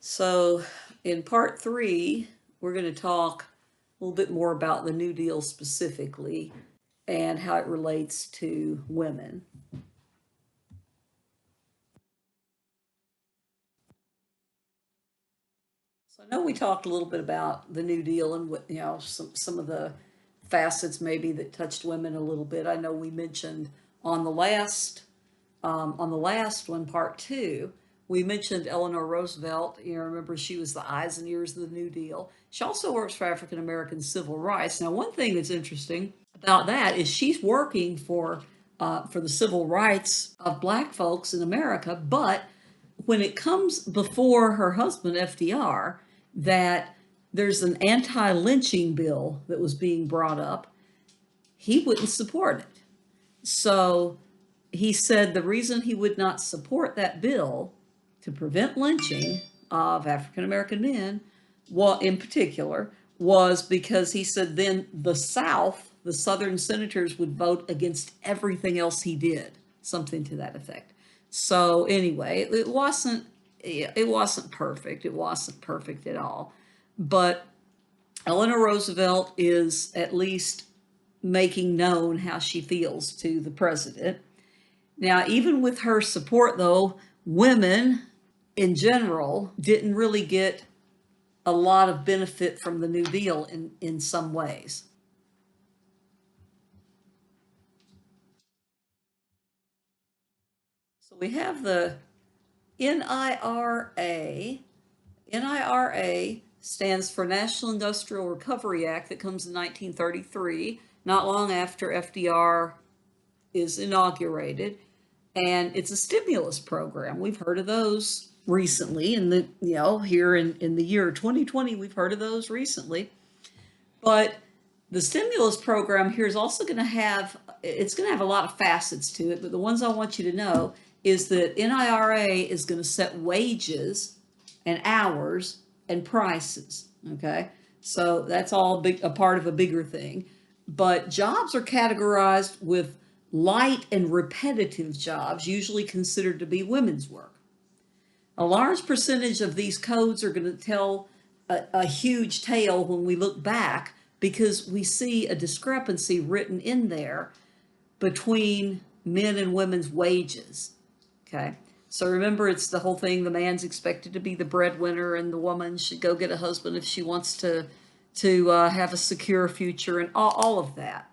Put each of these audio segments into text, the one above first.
So, in part three, we're going to talk a little bit more about the New Deal specifically and how it relates to women. So, I know we talked a little bit about the New Deal and what, some of the facets maybe that touched women a little bit. I know we mentioned on the last one, part two, we mentioned Eleanor Roosevelt. Remember she was the eyes and ears of the New Deal. She also works for African American civil rights. Now, one thing that's interesting about that is she's working for the civil rights of Black folks in America. But when it comes before her husband FDR, that there's an anti-lynching bill that was being brought up, he wouldn't support it. So he said the reason he would not support that bill to prevent lynching of African American men, well, in particular, was because he said then the South, the Southern senators, would vote against everything else he did, something to that effect. So anyway, it wasn't perfect. It wasn't perfect at all, but Eleanor Roosevelt is at least making known how she feels to the president. Now, even with her support, though, women in general didn't really get a lot of benefit from the New Deal in some ways. So we have the NIRA. NIRA stands for National Industrial Recovery Act that comes in 1933, not long after FDR is inaugurated. And it's a stimulus program. We've heard of those recently here in the year 2020, we've heard of those recently. But the stimulus program here is also going to have, it's going to have a lot of facets to it, but the ones I want you to know is that NIRA is going to set wages and hours and prices. Okay. So that's all a part of a bigger thing. But jobs are categorized with light and repetitive jobs, usually considered to be women's work. A large percentage of these codes are going to tell a huge tale when we look back, because we see a discrepancy written in there between men and women's wages. Okay. So remember, it's the whole thing. The man's expected to be the breadwinner, and the woman should go get a husband if she wants to have a secure future, and all of that.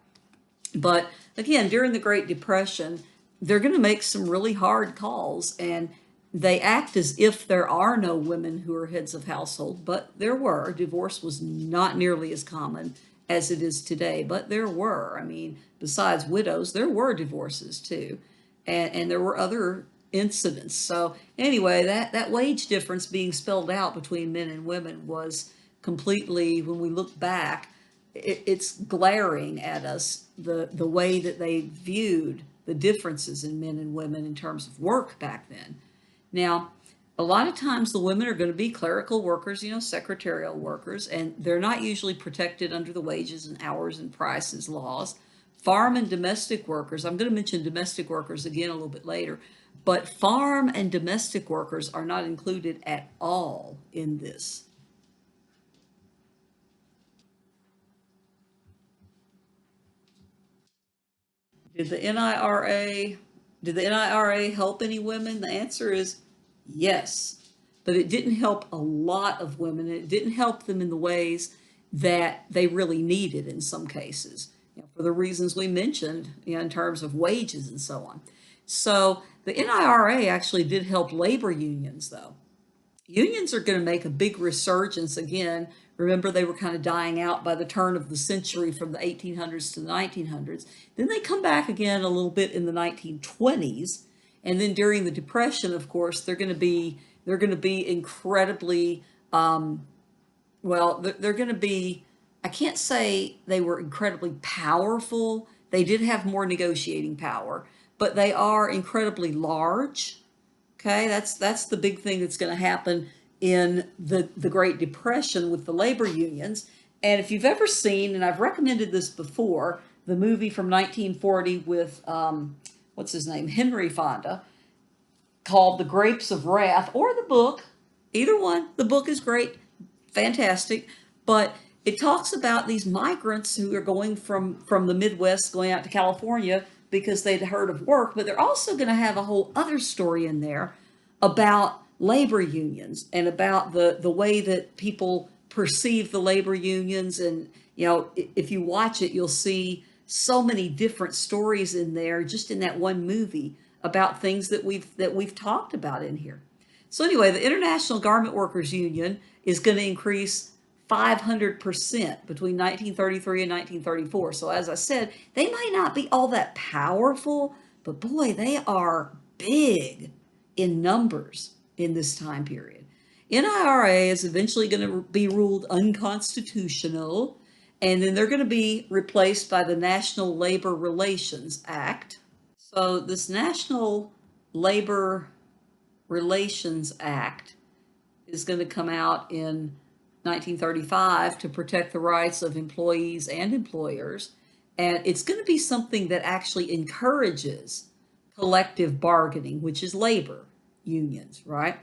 But again, during the Great Depression, they're going to make some really hard calls, and they act as if there are no women who are heads of household, but there were. Divorce was not nearly as common as it is today, but there were. I mean, besides widows, there were divorces too, and there were other incidents. So anyway, that wage difference being spelled out between men and women was completely, when we look back, it's glaring at us, the way that they viewed the differences in men and women in terms of work back then. Now, a lot of times the women are going to be clerical workers, secretarial workers, and they're not usually protected under the wages and hours and prices laws. Farm and domestic workers, I'm going to mention domestic workers again a little bit later, but farm and domestic workers are not included at all in this. Did the NIRA did the NIRA help any women? The answer is yes, but it didn't help a lot of women. It didn't help them in the ways that they really needed in some cases, for the reasons we mentioned, in terms of wages and so on. So the NIRA actually did help labor unions, though. Unions are going to make a big resurgence again. Remember, they were kind of dying out by the turn of the century from the 1800s to the 1900s. Then they come back again a little bit in the 1920s. And then during the Depression, of course, they're going to be incredibly, they're going to be, I can't say they were incredibly powerful. They did have more negotiating power, but they are incredibly large. Okay, that's the big thing that's going to happen in the Great Depression with the labor unions. And if you've ever seen, and I've recommended this before, the movie from 1940 with what's his name, Henry Fonda, called The Grapes of Wrath, or the book, Either one. The book is great, fantastic, but it talks about these migrants who are going from the Midwest going out to California because they'd heard of work, but they're also going to have a whole other story in there about labor unions and about the way that people perceive the labor unions. And if you watch it, you'll see so many different stories in there just in that one movie about things that we've talked about in here. So anyway, the International Garment Workers Union is going to increase 500% between 1933 and 1934. So as I said, they might not be all that powerful, but boy, they are big in numbers in this time period. NIRA is eventually going to be ruled unconstitutional, and then they're going to be replaced by the National Labor Relations Act. So this National Labor Relations Act is going to come out in 1935 to protect the rights of employees and employers. And it's going to be something that actually encourages collective bargaining, which is labor unions, right?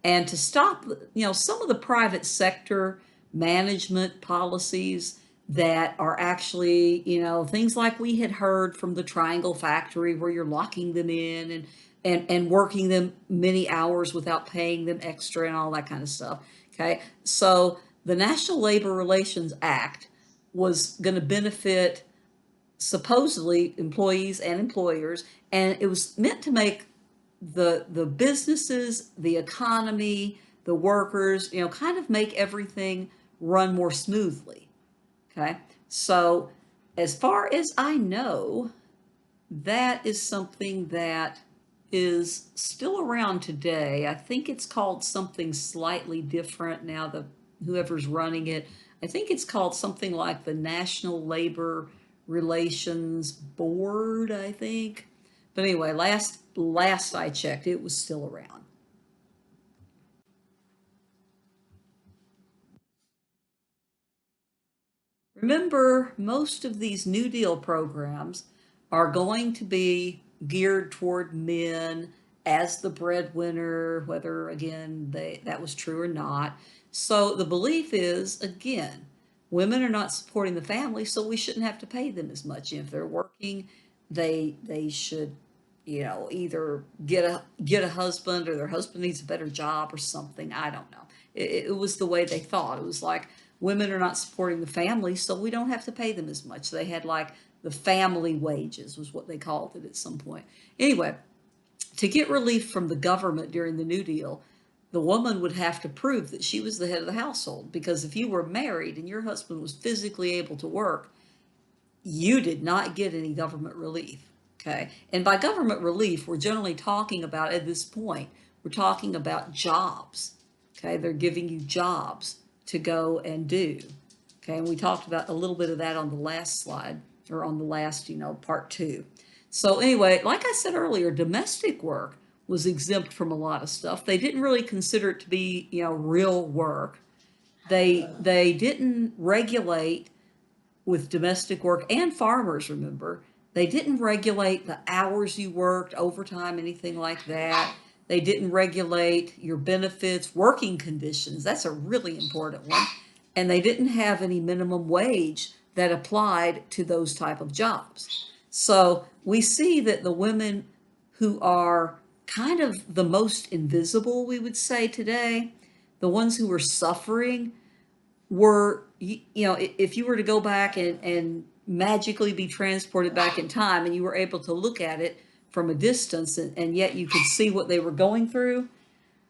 And to stop, some of the private sector management policies that are actually, things like we had heard from the Triangle Factory, where you're locking them in and working them many hours without paying them extra and all that kind of stuff. Okay. So the National Labor Relations Act was going to benefit supposedly employees and employers, and it was meant to make the businesses, the economy, the workers, kind of make everything run more smoothly. Okay. So as far as I know, that is something that is still around today. I think it's called something slightly different now. Whoever's running it, I think it's called something like the National Labor Relations Board, I think. But anyway, last I checked, it was still around. Remember, most of these New Deal programs are going to be geared toward men as the breadwinner, whether again that was true or not. So the belief is, again, women are not supporting the family, so we shouldn't have to pay them as much. If they're working, they should, either get a husband, or their husband needs a better job or something. I don't know. It was the way they thought. It was like, women are not supporting the family, so we don't have to pay them as much. They had like the family wages was what they called it at some point. Anyway, to get relief from the government during the New Deal, the woman would have to prove that she was the head of the household, because if you were married and your husband was physically able to work, you did not get any government relief. Okay. And by government relief, we're generally talking about, at this point, we're talking about jobs. Okay. They're giving you jobs to go and do. Okay. And we talked about a little bit of that on the last slide, or on the last, part 2. So anyway, like I said earlier, domestic work was exempt from a lot of stuff. They didn't really consider it to be, real work. They didn't regulate with domestic work, and farmers, remember, they didn't regulate the hours you worked, overtime, anything like that. They didn't regulate your benefits, working conditions. That's a really important one. And they didn't have any minimum wage that applied to those type of jobs. So we see that the women who are kind of the most invisible, we would say today, the ones who are suffering, were, if you were to go back and magically be transported back in time, and you were able to look at it from a distance, and yet you could see what they were going through,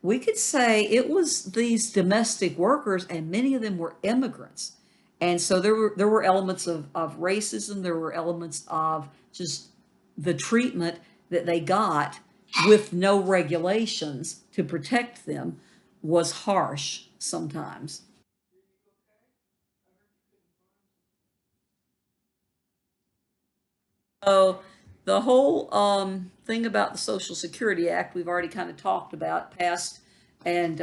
we could say it was these domestic workers, and many of them were immigrants. And so there were elements of racism, there were elements of just the treatment that they got with no regulations to protect them was harsh sometimes. So the whole thing about the Social Security Act, we've already kind of talked about, passed and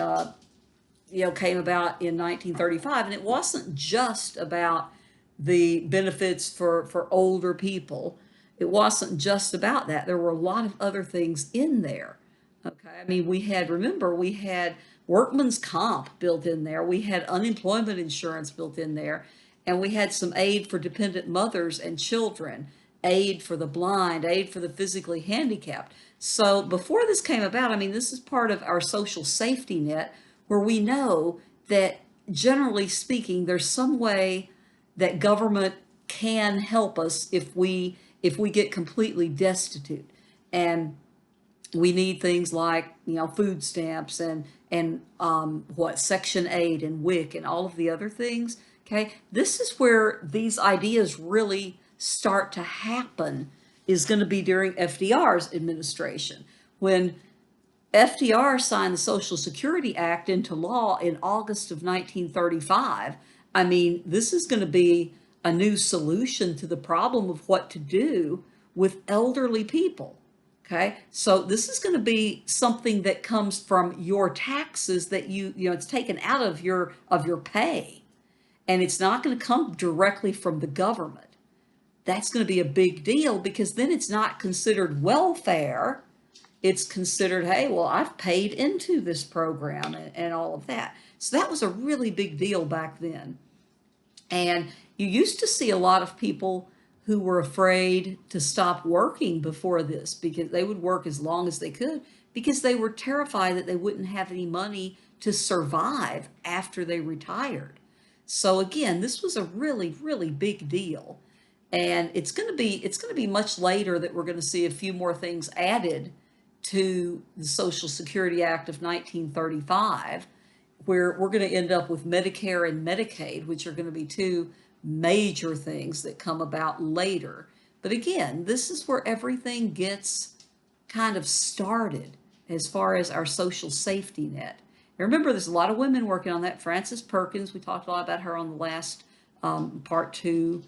came about in 1935, and it wasn't just about the benefits for older people. It wasn't just about that. There were a lot of other things in there. Okay, I mean, remember, we had workman's comp built in there. We had unemployment insurance built in there. And we had some aid for dependent mothers and children, aid for the blind, aid for the physically handicapped. So before this came about, I mean, this is part of our social safety net where we know that generally speaking, there's some way that government can help us if we get completely destitute. And we need things like, food stamps and what Section 8 and WIC and all of the other things. Okay, this is where these ideas really start to happen, is going to be during FDR's administration. When FDR signed the Social Security Act into law in August of 1935, I mean, this is going to be a new solution to the problem of what to do with elderly people. Okay, so this is going to be something that comes from your taxes that it's taken out of your pay, and it's not going to come directly from the government. That's going to be a big deal because then it's not considered welfare. It's considered, hey, well, I've paid into this program and all of that. So that was a really big deal back then. And you used to see a lot of people who were afraid to stop working before this because they would work as long as they could because they were terrified that they wouldn't have any money to survive after they retired. So again, this was a really, really big deal. And it's going to be much later that we're going to see a few more things added to the Social Security Act of 1935, where we're going to end up with Medicare and Medicaid, which are going to be two major things that come about later. But again, this is where everything gets kind of started as far as our social safety net. And remember, there's a lot of women working on that. Frances Perkins, we talked a lot about her on the last part 2.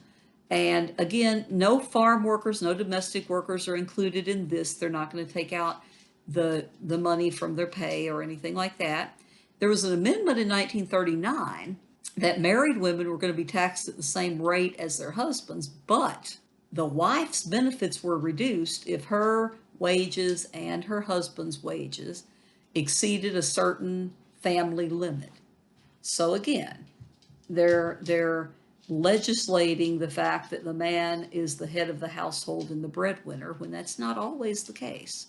And again, no farm workers, no domestic workers are included in this. They're not going to take out the money from their pay or anything like that. There was an amendment in 1939 that married women were going to be taxed at the same rate as their husbands, but the wife's benefits were reduced if her wages and her husband's wages exceeded a certain family limit. So again, they're legislating the fact that the man is the head of the household and the breadwinner when that's not always the case.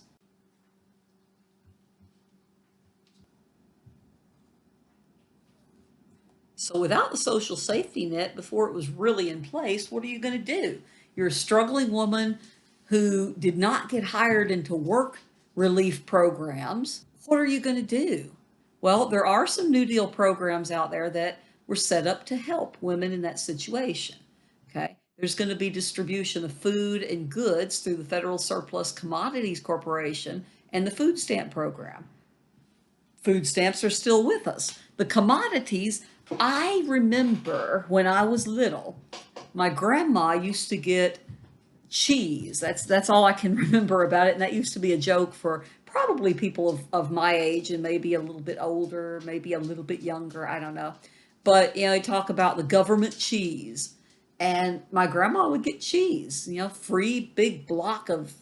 So without the social safety net before it was really in place, what are you going to do? You're a struggling woman who did not get hired into work relief programs. What are you going to do? Well, there are some New Deal programs out there that were set up to help women in that situation. Okay. There's going to be distribution of food and goods through the Federal Surplus Commodities Corporation and the food stamp program. Food stamps are still with us. The commodities, I remember when I was little, my grandma used to get cheese. That's all I can remember about it. And that used to be a joke for probably people of my age and maybe a little bit older, maybe a little bit younger. I don't know. But, they talk about the government cheese. And my grandma would get cheese, free big block of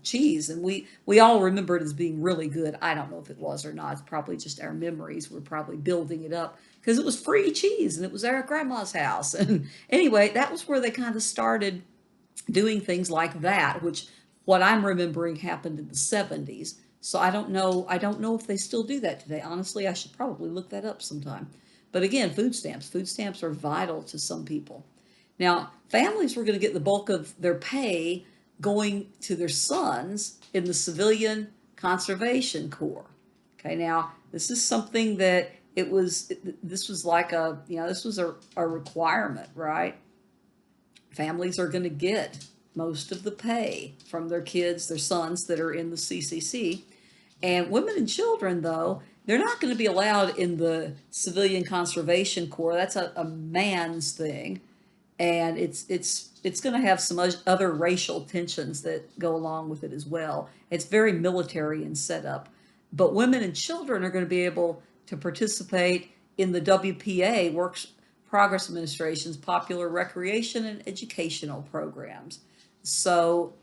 cheese. And we all remember it as being really good. I don't know if it was or not. It's probably just our memories. We're probably building it up because it was free cheese and it was at our grandma's house. And anyway, that was where they kind of started doing things like that, which what I'm remembering happened in the 70s. So I don't know if they still do that today. Honestly, I should probably look that up sometime. But again, food stamps are vital to some people. Now, families were going to get the bulk of their pay going to their sons in the Civilian Conservation Corps. Okay, now this is something that this was like this was a requirement, right? Families are going to get most of the pay from their kids, their sons that are in the CCC. And women and children, though, they're not going to be allowed in the Civilian Conservation Corps. That's a man's thing. And it's going to have some other racial tensions that go along with it as well. It's very military in setup. But women and children are going to be able to participate in the WPA, Works Progress Administration's popular recreation and educational programs. So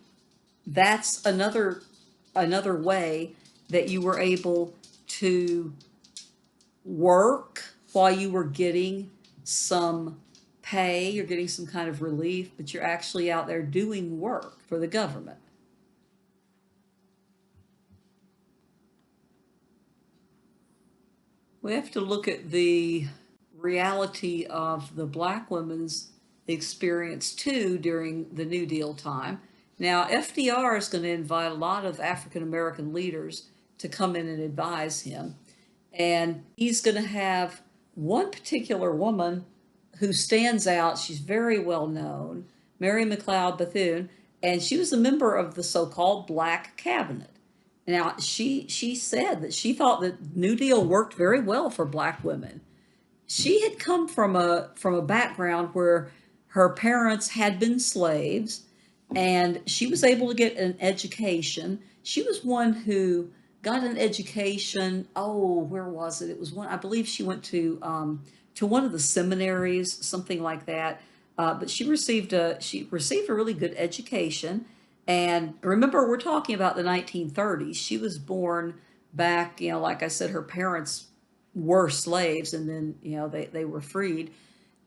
that's another way that you were able to work while you were getting some pay, you're getting some kind of relief, but you're actually out there doing work for the government. We have to look at the reality of the black women's experience too during the New Deal time. Now, FDR is going to invite a lot of African American leaders to come in and advise him. And he's going to have one particular woman who stands out. She's very well known, Mary McLeod Bethune, and she was a member of the so-called Black Cabinet. Now, she said that she thought that New Deal worked very well for black women. She had come from a background where her parents had been slaves, and she was able to get an education. She was one who got an education. Oh, where was it? It was one. I believe she went to one of the seminaries, something like that. But she received a really good education. And remember, we're talking about the 1930s. She was born back, like I said, her parents were slaves, and then they were freed.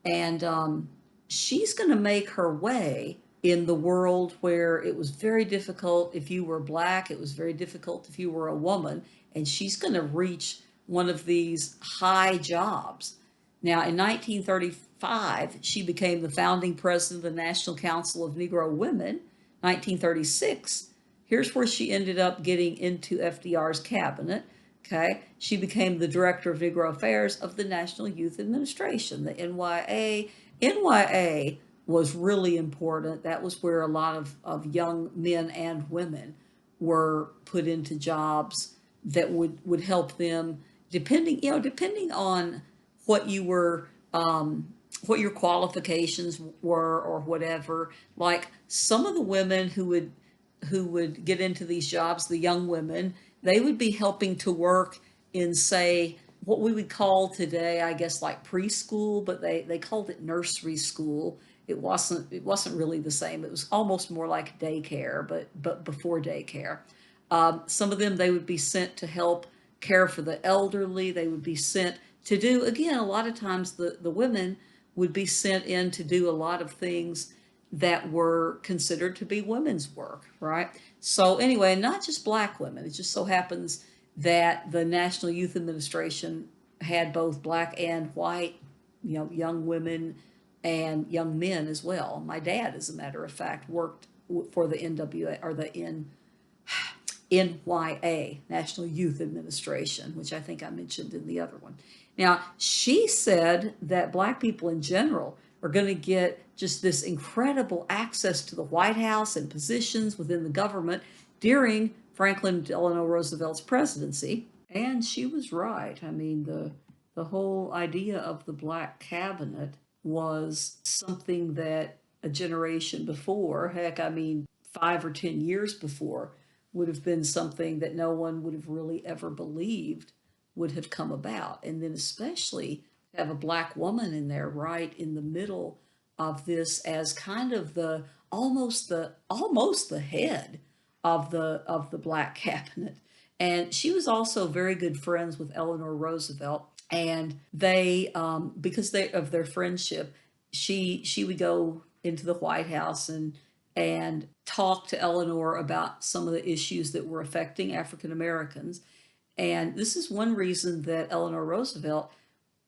And she's going to make her way in the world where it was very difficult if you were black, it was very difficult if you were a woman, and she's going to reach one of these high jobs. Now, in 1935, she became the founding president of the National Council of Negro Women. 1936, here's where she ended up getting into FDR's cabinet. Okay, she became the director of Negro Affairs of the National Youth Administration, the NYA. NYA was really important. That was where a lot of young men and women were put into jobs that would help them, depending on what you were, what your qualifications were or whatever. Like some of the women who would get into these jobs, the young women, they would be helping to work in, say, what we would call today, I guess, like preschool, but they called it nursery school. It wasn't really the same. It was almost more like daycare, but before daycare. Some of them, they would be sent to help care for the elderly. They would be sent to do, again, a lot of times the women would be sent in to do a lot of things that were considered to be women's work, right? So anyway, not just black women. It just so happens that the National Youth Administration had both black and white, young women and young men as well. My dad, as a matter of fact, worked for the NWA, or the NYA, National Youth Administration, which I think I mentioned in the other one. Now, she said that black people in general are going to get just this incredible access to the White House and positions within the government during Franklin Delano Roosevelt's presidency. And she was right. I mean, the whole idea of the black cabinet was something that a generation before, heck, I mean, 5 or 10 years before, would have been something that no one would have really ever believed would have come about. And then especially have a black woman in there right in the middle of this as kind of the almost the head of the black cabinet. And she was also very good friends with Eleanor Roosevelt, and they because of their friendship, she would go into the White House and talk to Eleanor about some of the issues that were affecting African Americans. And this is one reason that Eleanor Roosevelt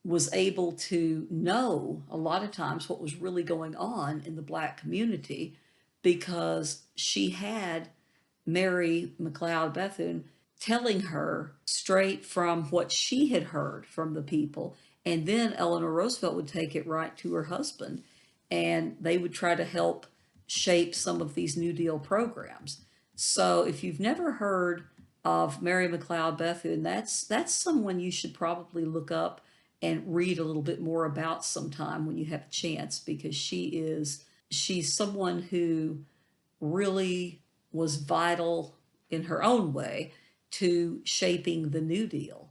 was able to know a lot of times what was really going on in the black community, because she had Mary McLeod Bethune telling her straight from what she had heard from the people. And then Eleanor Roosevelt would take it right to her husband, and they would try to help shape some of these New Deal programs. So if you've never heard of Mary McLeod Bethune, that's someone you should probably look up and read a little bit more about sometime when you have a chance, because she's someone who really was vital in her own way to shaping the New Deal.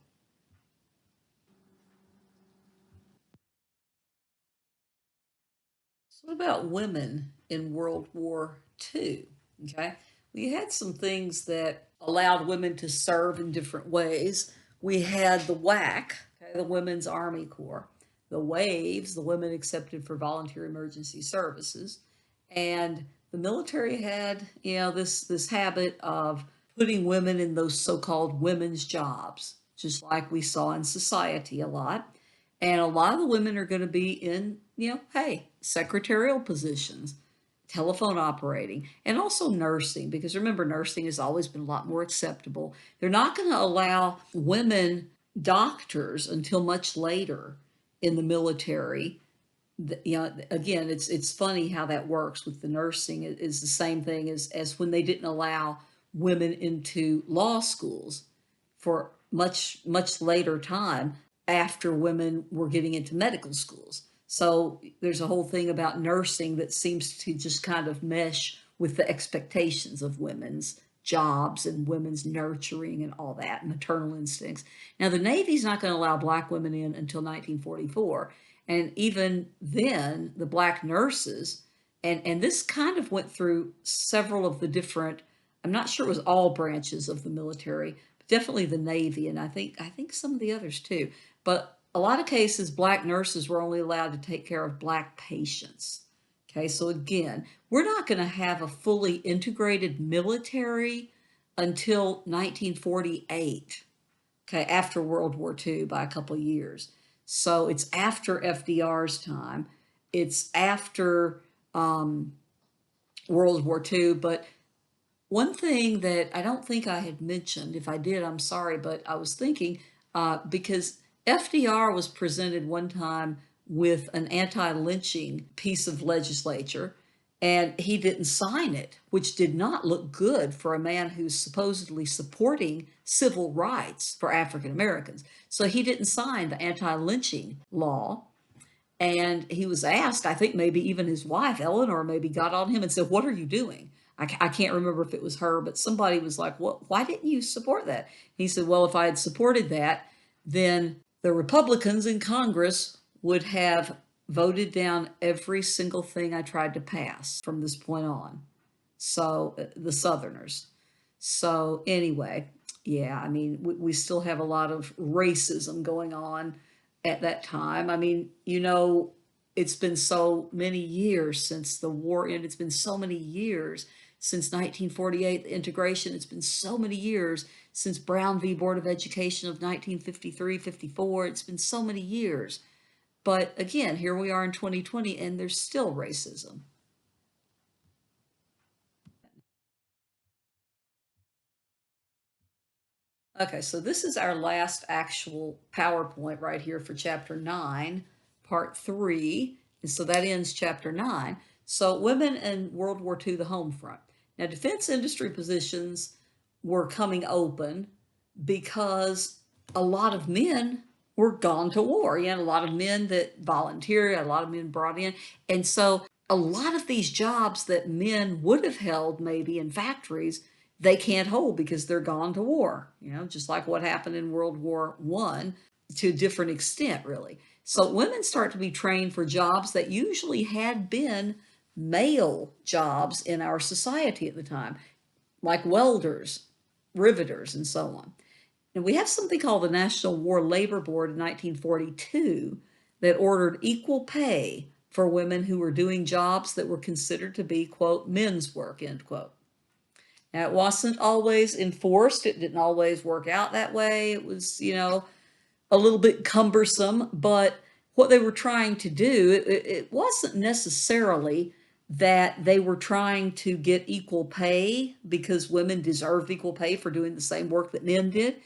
So what about women in World War II? Okay. We had some things that allowed women to serve in different ways. We had the WAC. Okay, the Women's Army Corps. The WAVES, the Women Accepted for Volunteer Emergency Services. And the military had, this habit of putting women in those so-called women's jobs, just like we saw in society a lot. And a lot of the women are going to be in, hey, secretarial positions, telephone operating, and also nursing, because remember, nursing has always been a lot more acceptable. They're not going to allow women doctors until much later in the military. Again, it's funny how that works with the nursing. Is the same thing as when they didn't allow women into law schools for much later time after women were getting into medical schools. So there's a whole thing about nursing that seems to just kind of mesh with the expectations of women's jobs and women's nurturing and all that, maternal instincts. Now, the Navy's not going to allow black women in until 1944. And even then, the black nurses, and this kind of went through several of the different, I'm not sure it was all branches of the military, but definitely the Navy, and I think some of the others too. But a lot of cases, black nurses were only allowed to take care of black patients. Okay, so again, we're not going to have a fully integrated military until 1948, okay, after World War II by a couple of years. So it's after FDR's time. It's after World War II. But one thing that I don't think I had mentioned, if I did, I'm sorry, but I was thinking, because FDR was presented one time with an anti-lynching piece of legislature, and he didn't sign it, which did not look good for a man who's supposedly supporting civil rights for African Americans. So he didn't sign the anti-lynching law. And he was asked, I think maybe even his wife, Eleanor, maybe got on him and said, "What are you doing?" I can't remember if it was her, but somebody was like, "What? Why didn't you support that?" He said, "Well, if I had supported that, then the Republicans in Congress would have voted down every single thing I tried to pass from this point on." So the Southerners. So anyway, yeah, I mean, we still have a lot of racism going on at that time. I mean, it's been so many years since the war ended. It's been so many years since 1948, the integration. It's been so many years since Brown v. Board of Education of 1953, 54. It's been so many years. But again, here we are in 2020, and there's still racism. Okay, so this is our last actual PowerPoint right here for chapter 9, part 3. And so that ends chapter 9. So women in World War II, the home front. Now, defense industry positions were coming open because a lot of men were gone to war. You had a lot of men that volunteered, a lot of men brought in. And so a lot of these jobs that men would have held maybe in factories, they can't hold because they're gone to war, just like what happened in World War I to a different extent, really. So women start to be trained for jobs that usually had been male jobs in our society at the time, like welders, riveters, and so on. And we have something called the National War Labor Board in 1942 that ordered equal pay for women who were doing jobs that were considered to be, quote, men's work, end quote. Now, it wasn't always enforced. It didn't always work out that way. It was, a little bit cumbersome, but what they were trying to do, it wasn't necessarily that they were trying to get equal pay because women deserved equal pay for doing the same work that men did.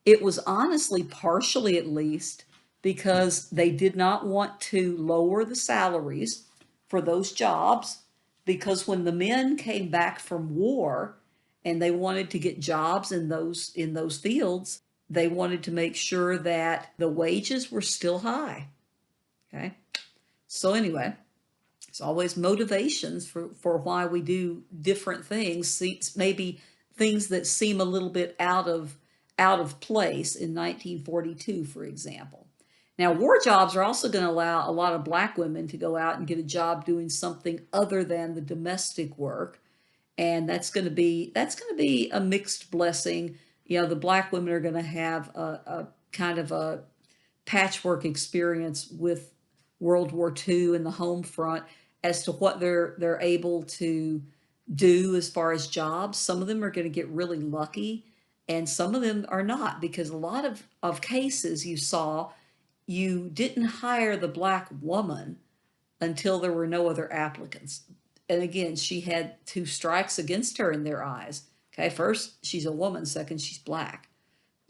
It was honestly, partially at least, because they did not want to lower the salaries for those jobs, because when the men came back from war and they wanted to get jobs in those fields, they wanted to make sure that the wages were still high. Okay. So anyway, it's always motivations for why we do different things. Maybe things that seem a little bit out of place in 1942, for example. Now, war jobs are also going to allow a lot of black women to go out and get a job doing something other than the domestic work. And that's going to be a mixed blessing. The black women are going to have a kind of a patchwork experience with World War II and the home front as to what they're able to do as far as jobs. Some of them are going to get really lucky, and some of them are not, because a lot of cases you saw, you didn't hire the black woman until there were no other applicants. And again, she had two strikes against her in their eyes. Okay, first, she's a woman, second, she's black.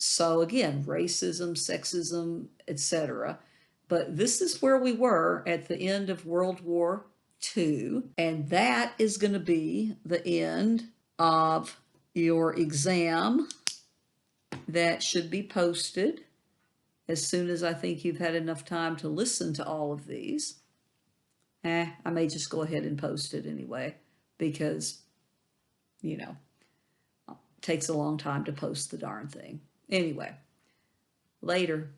So again, racism, sexism, etc. But this is where we were at the end of World War II, and that is going to be the end of your exam. That should be posted as soon as I think you've had enough time to listen to all of these. I may just go ahead and post it anyway, because, you know, it takes a long time to post the darn thing. Anyway, later.